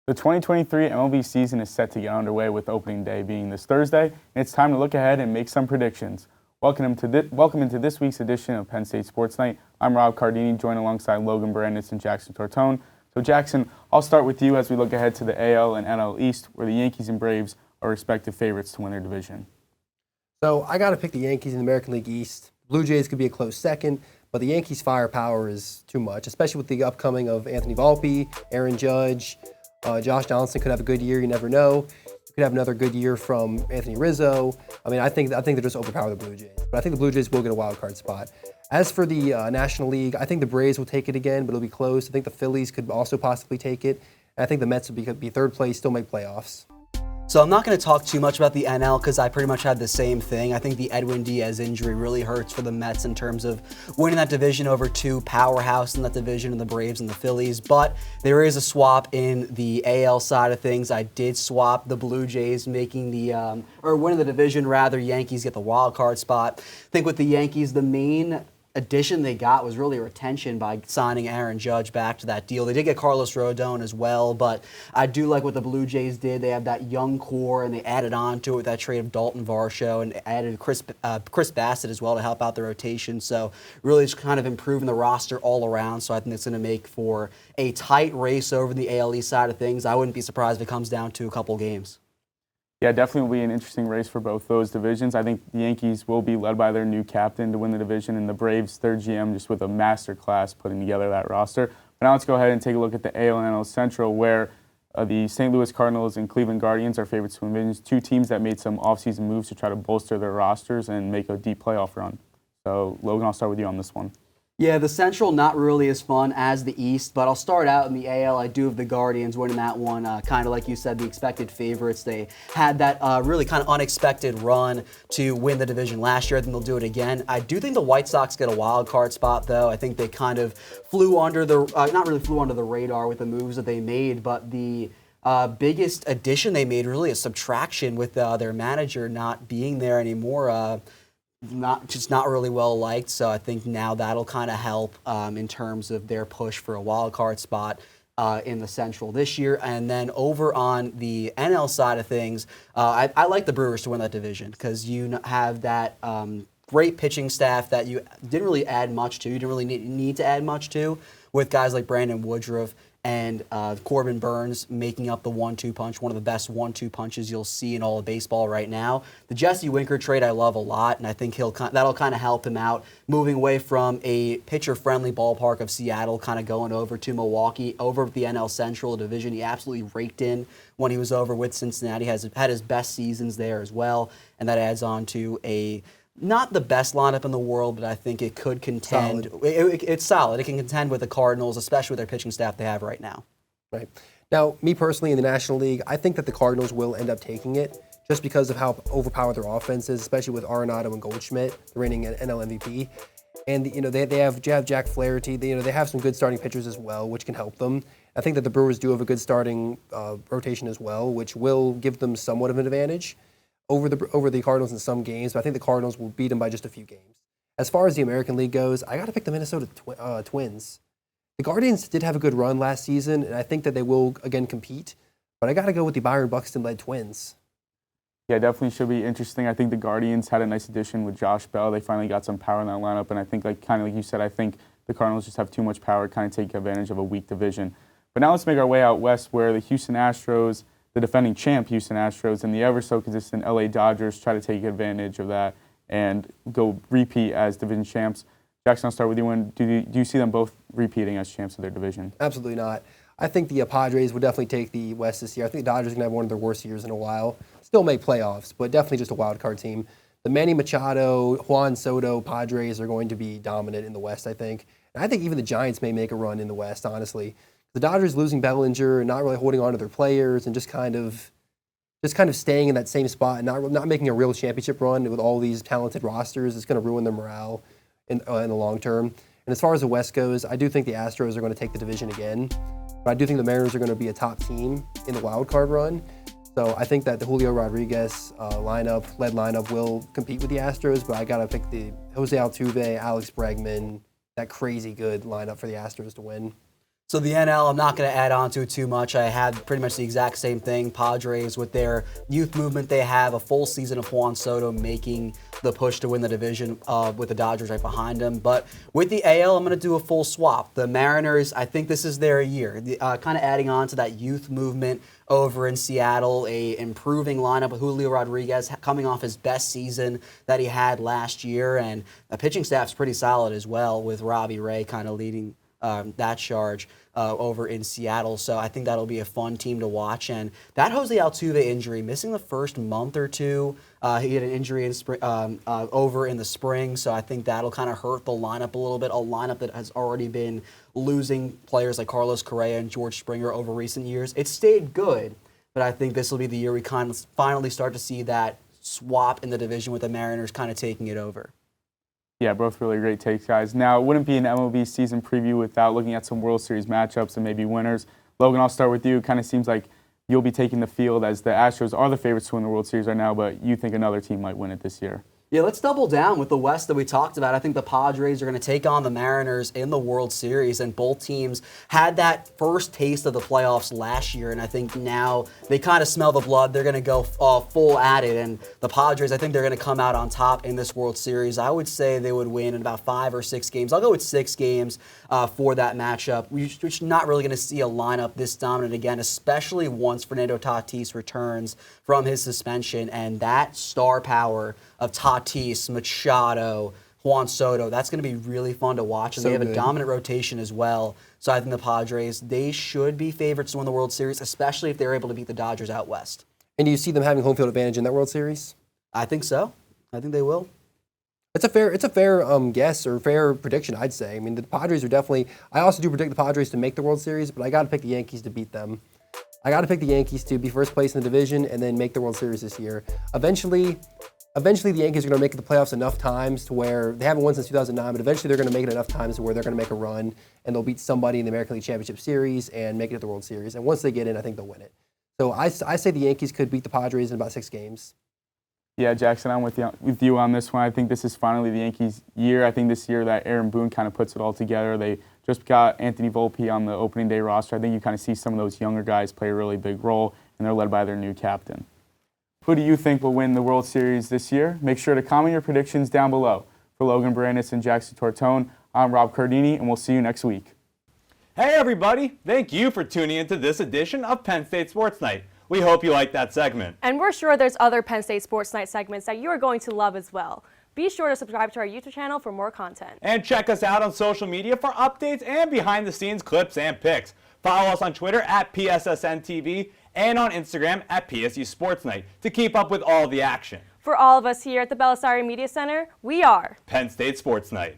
The 2023 MLB season is set to get underway with opening day being this Thursday, and it's time to look ahead and make some predictions. Welcome into this week's edition of Penn State Sports Night. I'm Rob Cardini, joined alongside Logan Bourandas and Jackson Tortone. So Jackson, I'll start with you as we look ahead to the AL and NL East, where the Yankees and Braves are respective favorites to win their division. So I got to pick the Yankees in the American League East. Blue Jays could be a close second, but the Yankees' firepower is too much, especially with the upcoming of Anthony Volpe, Aaron Judge. Josh Donaldson could have a good year. You never know. You could have another good year from Anthony Rizzo. I mean, I think they just overpower the Blue Jays. But I think the Blue Jays will get a wild card spot. As for the National League, I think the Braves will take it again, but it'll be close. I think the Phillies could also possibly take it. And I think the Mets will be third place, still make playoffs. So I'm not going to talk too much about the NL because I pretty much had the same thing. I think the Edwin Diaz injury really hurts for the Mets in terms of winning that division over two powerhouse in that division in the Braves and the Phillies. But there is a swap in the AL side of things. I did swap the Blue Jays making winning the division rather. Yankees get the wild card spot. I think with the Yankees, the main addition they got was really retention by signing Aaron Judge back to that deal. They did get Carlos Rodon as well, but I do like what the Blue Jays did. They have that young core, and they added on to it with that trade of Dalton Varsho and added Chris Bassett as well to help out the rotation. So really just kind of improving the roster all around. So I think it's going to make for a tight race over the AL East side of things. I wouldn't be surprised if it comes down to a couple games. Yeah, definitely will be an interesting race for both those divisions. I think the Yankees will be led by their new captain to win the division, and the Braves, their GM, just with a master class putting together that roster. But now let's go ahead and take a look at the AL and NL Central, where the St. Louis Cardinals and Cleveland Guardians are favorites to win. Two teams that made some offseason moves to try to bolster their rosters and make a deep playoff run. So, Logan, I'll start with you on this one. Yeah, the Central not really as fun as the East, but I'll start out in the AL. I do have the Guardians winning that one, kind of like you said, the expected favorites. They had that really kind of unexpected run to win the division last year. I think they'll do it again. I do think the White Sox get a wild card spot, though. I think they kind of flew under the, not really flew under the radar with the moves that they made, but the biggest addition they made, really a subtraction with their manager not being there anymore. Not really well liked, so I think now that'll kind of help in terms of their push for a wild card spot in the Central this year. And then over on the NL side of things, I like the Brewers to win that division because you have that great pitching staff that you didn't really add much to. You didn't really need to add much to with guys like Brandon Woodruff and Corbin Burns making up the 1-2 punch, one of the best 1-2 punches you'll see in all of baseball right now. The Jesse Winker trade I love a lot, and I think that'll kind of help him out, moving away from a pitcher-friendly ballpark of Seattle, kind of going over to Milwaukee, over the NL Central division. He absolutely raked in when he was over with Cincinnati, had his best seasons there as well, and that adds on to not the best lineup in the world, but I think it could contend. It's solid. It can contend with the Cardinals, especially with their pitching staff they have right now. Right. Now, me personally in the National League, I think that the Cardinals will end up taking it just because of how overpowered their offense is, especially with Arenado and Goldschmidt, the reigning NL MVP. And they have Jack Flaherty. They have some good starting pitchers as well, which can help them. I think that the Brewers do have a good starting rotation as well, which will give them somewhat of an advantage over the Cardinals in some games, but I think the Cardinals will beat them by just a few games. As far as the American League goes, I got to pick the Minnesota Twins. The Guardians did have a good run last season, and I think that they will again compete, but I got to go with the Byron Buxton-led Twins. Yeah, definitely should be interesting. I think the Guardians had a nice addition with Josh Bell. They finally got some power in that lineup, and I think, kind of like you said, I think the Cardinals just have too much power to kind of take advantage of a weak division. But now let's make our way out west, where the Houston Astros, the defending champ Houston Astros, and the ever-so-consistent LA Dodgers try to take advantage of that and go repeat as division champs. Jackson, I'll start with you. Do you see them both repeating as champs of their division? Absolutely not. I think the Padres would definitely take the West this year. I think the Dodgers are going to have one of their worst years in a while. Still make playoffs, but definitely just a wild card team. The Manny Machado, Juan Soto Padres are going to be dominant in the West, I think. And I think even the Giants may make a run in the West, honestly. The Dodgers losing Bellinger, not really holding on to their players, and just kind of staying in that same spot and not making a real championship run with all these talented rosters is going to ruin their morale in the long term. And as far as the West goes, I do think the Astros are going to take the division again, but I do think the Mariners are going to be a top team in the wild card run. So I think that the Julio Rodriguez led lineup will compete with the Astros, but I got to pick the Jose Altuve, Alex Bregman, that crazy good lineup for the Astros to win. So the NL, I'm not going to add on to it too much. I had pretty much the exact same thing. Padres, with their youth movement, they have a full season of Juan Soto making the push to win the division with the Dodgers right behind him. But with the AL, I'm going to do a full swap. The Mariners, I think this is their year. Kind of adding on to that youth movement over in Seattle, a improving lineup with Julio Rodriguez coming off his best season that he had last year. And the pitching staff's pretty solid as well, with Robbie Ray kind of leading that charge over in Seattle. So I think that'll be a fun team to watch. And that Jose Altuve injury, missing the first month or two, he had an injury in over in the spring. So I think that'll kind of hurt the lineup a little bit, a lineup that has already been losing players like Carlos Correa and George Springer over recent years. It stayed good, but I think this will be the year we kind of finally start to see that swap in the division with the Mariners kind of taking it over. Yeah, both really great takes, guys. Now, it wouldn't be an MLB season preview without looking at some World Series matchups and maybe winners. Logan, I'll start with you. It kind of seems like you'll be taking the field as the Astros are the favorites to win the World Series right now, but you think another team might win it this year. Yeah, let's double down with the West that we talked about. I think the Padres are going to take on the Mariners in the World Series, and both teams had that first taste of the playoffs last year, and I think now they kind of smell the blood. They're going to go full at it, and the Padres, I think they're going to come out on top in this World Series. I would say they would win in about 5 or 6 games. I'll go with 6 games for that matchup. We're not really going to see a lineup this dominant again, especially once Fernando Tatis returns from his suspension, and that star power of Tatis, Machado, Juan Soto, that's going to be really fun to watch. And So they have good. a dominant rotation as well. So I think the Padres, they should be favorites to win the World Series, especially if they're able to beat the Dodgers out west. And do you see them having home field advantage in that World Series? I think so. I think they will. It's a fair guess or fair prediction, I'd say. I mean, the Padres are definitely. I also do predict the Padres to make the World Series, but I got to pick the Yankees to beat them. I got to pick the Yankees to be first place in the division and then make the World Series this year. Eventually, the Yankees are going to make it to the playoffs enough times to where they haven't won since 2009, but eventually they're going to make it enough times to where they're going to make a run and they'll beat somebody in the American League Championship Series and make it to the World Series. And once they get in, I think they'll win it. So I say the Yankees could beat the Padres in about 6 games. Yeah, Jackson, I'm with you on this one. I think this is finally the Yankees' year. I think this year that Aaron Boone kind of puts it all together. They just got Anthony Volpe on the opening day roster. I think you kind of see some of those younger guys play a really big role, and they're led by their new captain. Who do you think will win the World Series this year? Make sure to comment your predictions down below. For Logan Bourandas and Jackson Tortone, I'm Rob Cardini, and we'll see you next week. Hey everybody! Thank you for tuning into this edition of Penn State Sports Night. We hope you liked that segment. And we're sure there's other Penn State Sports Night segments that you are going to love as well. Be sure to subscribe to our YouTube channel for more content. And check us out on social media for updates and behind-the-scenes clips and pics. Follow us on Twitter at PSSN TV and on Instagram at PSU Sports Night to keep up with all the action. For all of us here at the Belisari Media Center, we are Penn State Sports Night.